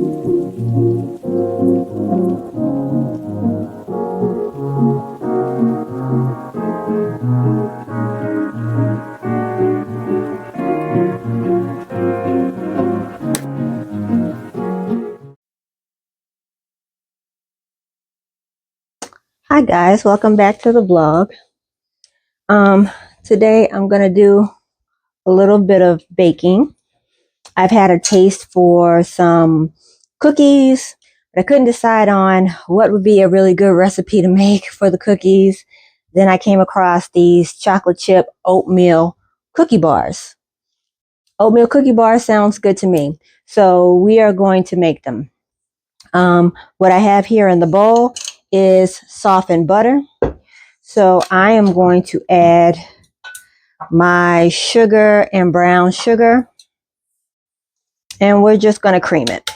Hi guys, welcome back to the blog. Today I'm going to do a little bit of baking. I've had a taste for some cookies, but I couldn't decide on what would be a really good recipe to make for the cookies. Then I came across these chocolate chip oatmeal cookie bars. Oatmeal cookie bars sounds good to me. So we are going to make them. What I have here in the bowl is softened butter. So I am going to add my sugar and brown sugar, and we're just going to cream it.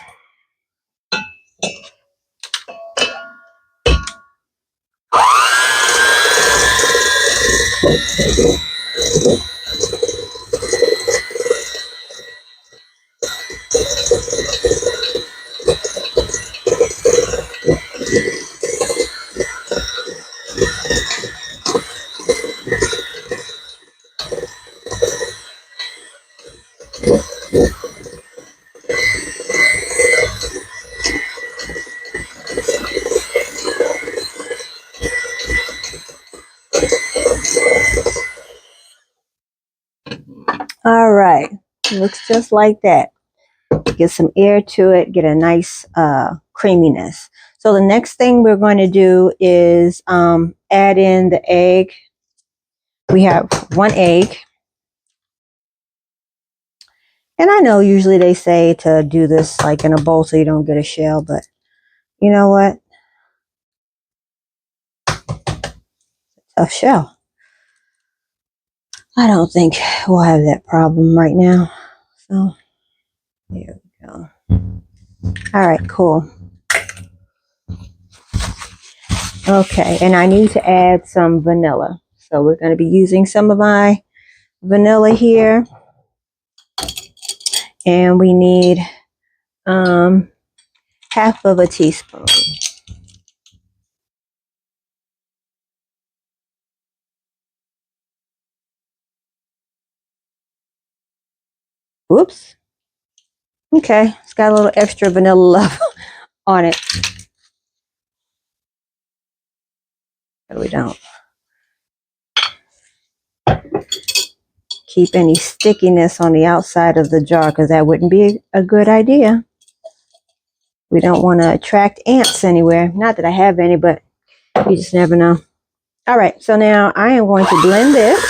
All right, looks just like that. Get some air to it, get a nice creaminess. So the next thing we're going to do is add in the egg. We have 1 egg. And I know usually they say to do this like in a bowl so you don't get a shell, but you know what? A shell. I don't think we'll have that problem right now. So there we go. All right, cool. Okay, and I need to add some vanilla. So we're going to be using some of my vanilla here. And we need half of a teaspoon. Whoops. Okay, it's got a little extra vanilla love on it. But we don't keep any stickiness on the outside of the jar because that wouldn't be a good idea. We don't want to attract ants anywhere. Not that I have any, but you just never know. All right, so now I am going to blend this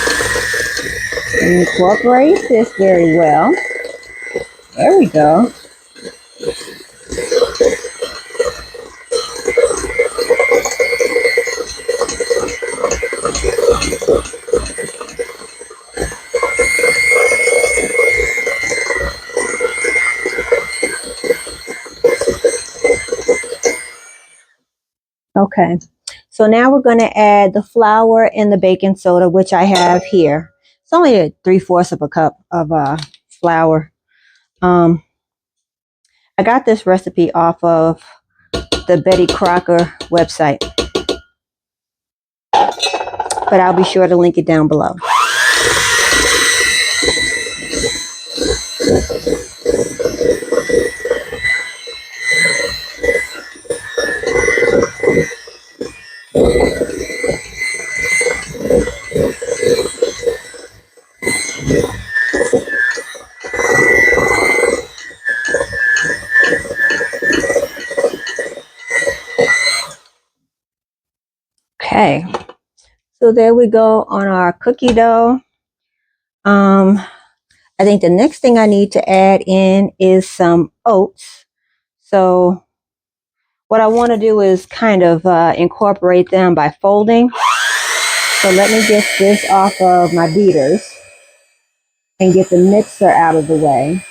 and incorporate this very well. There we go. Okay, so now we're going to add the flour and the baking soda, which I have here. It's only 3/4 of a cup of flour. I got this recipe off of the Betty Crocker website, but I'll be sure to link it down below. Okay, so there we go on our cookie dough. I think the next thing I need to add in is some oats. So what I want to do is kind of incorporate them by folding. So let me get this off of my beaters and get the mixer out of the way.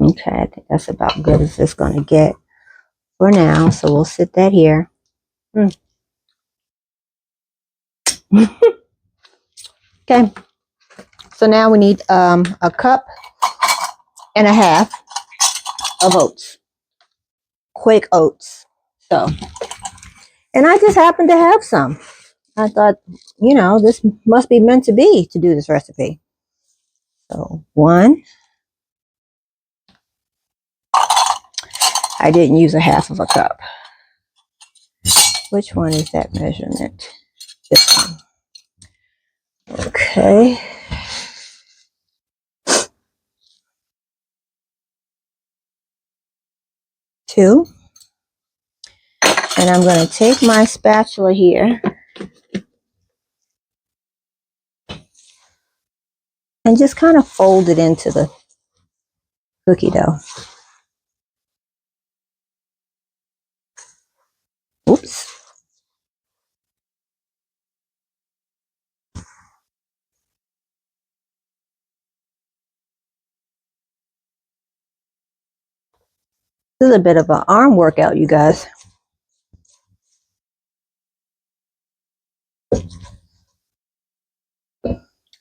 Okay, I think that's about good as it's going to get for now. So we'll sit that here. Okay, so now we need a cup and a half of oats, quick oats. So, and I just happened to have some. I thought, you know, this must be meant to be to do this recipe. So one, I didn't use a half of a cup. Which one is that measurement? This one. Okay. Two. And I'm going to take my spatula here and just kind of fold it into the cookie dough. Oops. This is a bit of an arm workout, you guys.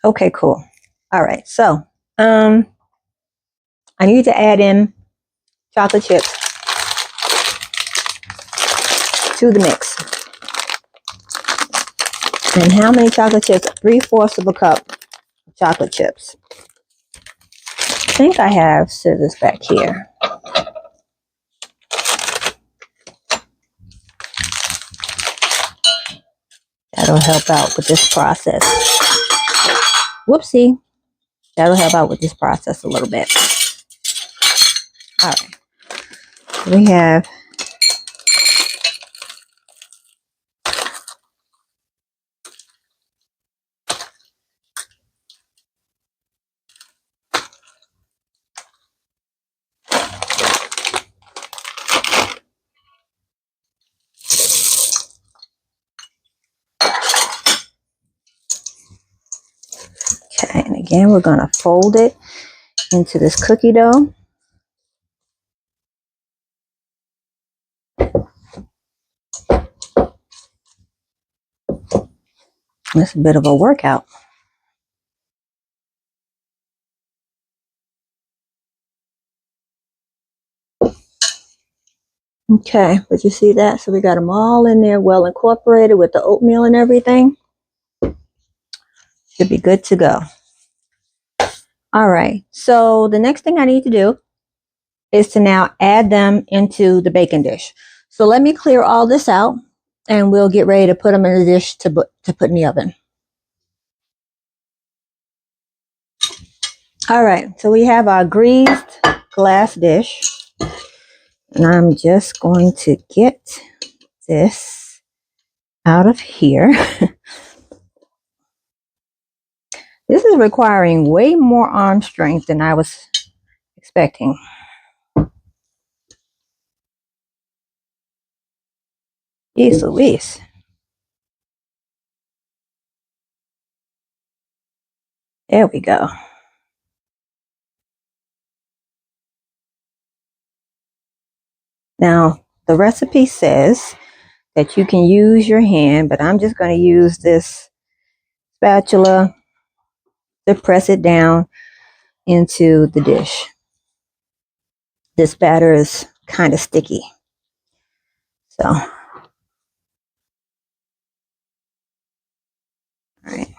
Okay, cool. All right, so I need to add in chocolate chips to the mix. And how many chocolate chips? 3/4 of a cup of chocolate chips. I think I have scissors back here. That'll help out with this process. Whoopsie. That'll help out with this process a little bit. All right. We have okay, and again, we're going to fold it into this cookie dough. It's a bit of a workout. Okay, but you see that? So we got them all in there, well incorporated with the oatmeal and everything. Should be good to go. All right, so the next thing I need to do is to now add them into the baking dish. So let me clear all this out and we'll get ready to put them in the dish to put in the oven. All right, so we have our greased glass dish. And I'm just going to get this out of here. This is requiring way more arm strength than I was expecting. Jeez Louise. There we go. Now, the recipe says that you can use your hand, but I'm just going to use this spatula to press it down into the dish. This batter is kind of sticky. So, all right.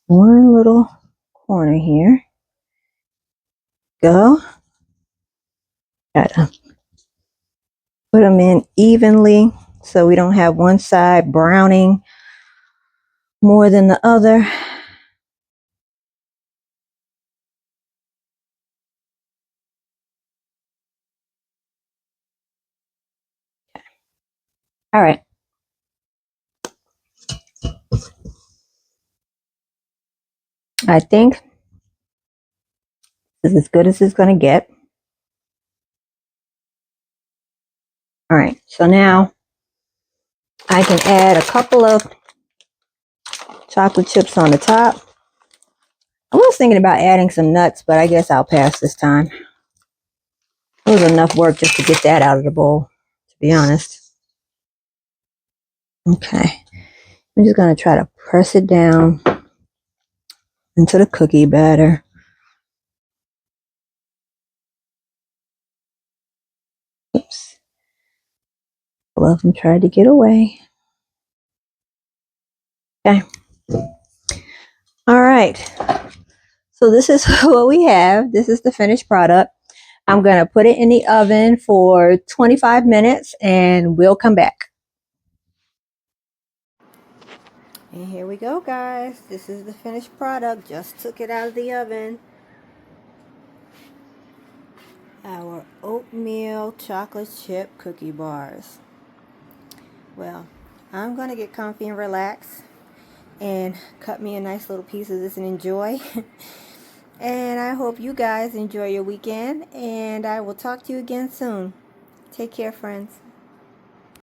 One little corner here. Go. Gotta put them in evenly so we don't have one side browning more than the other. All right. I think this is as good as it's going to get. All right. So now I can add a couple of chocolate chips on the top. I was thinking about adding some nuts, but I guess I'll pass this time. It was enough work just to get that out of the bowl, to be honest. Okay. I'm just going to try to press it down into the cookie batter. Oops. All of them tried to get away. Okay. All right. So this is what we have. This is the finished product. I'm going to put it in the oven for 25 minutes and we'll come back. And here we go, guys. This is the finished product. Just took it out of the oven. Our oatmeal chocolate chip cookie bars. Well, I'm going to get comfy and relax and cut me a nice little piece of this and enjoy. And I hope you guys enjoy your weekend, and I will talk to you again soon. Take care, friends.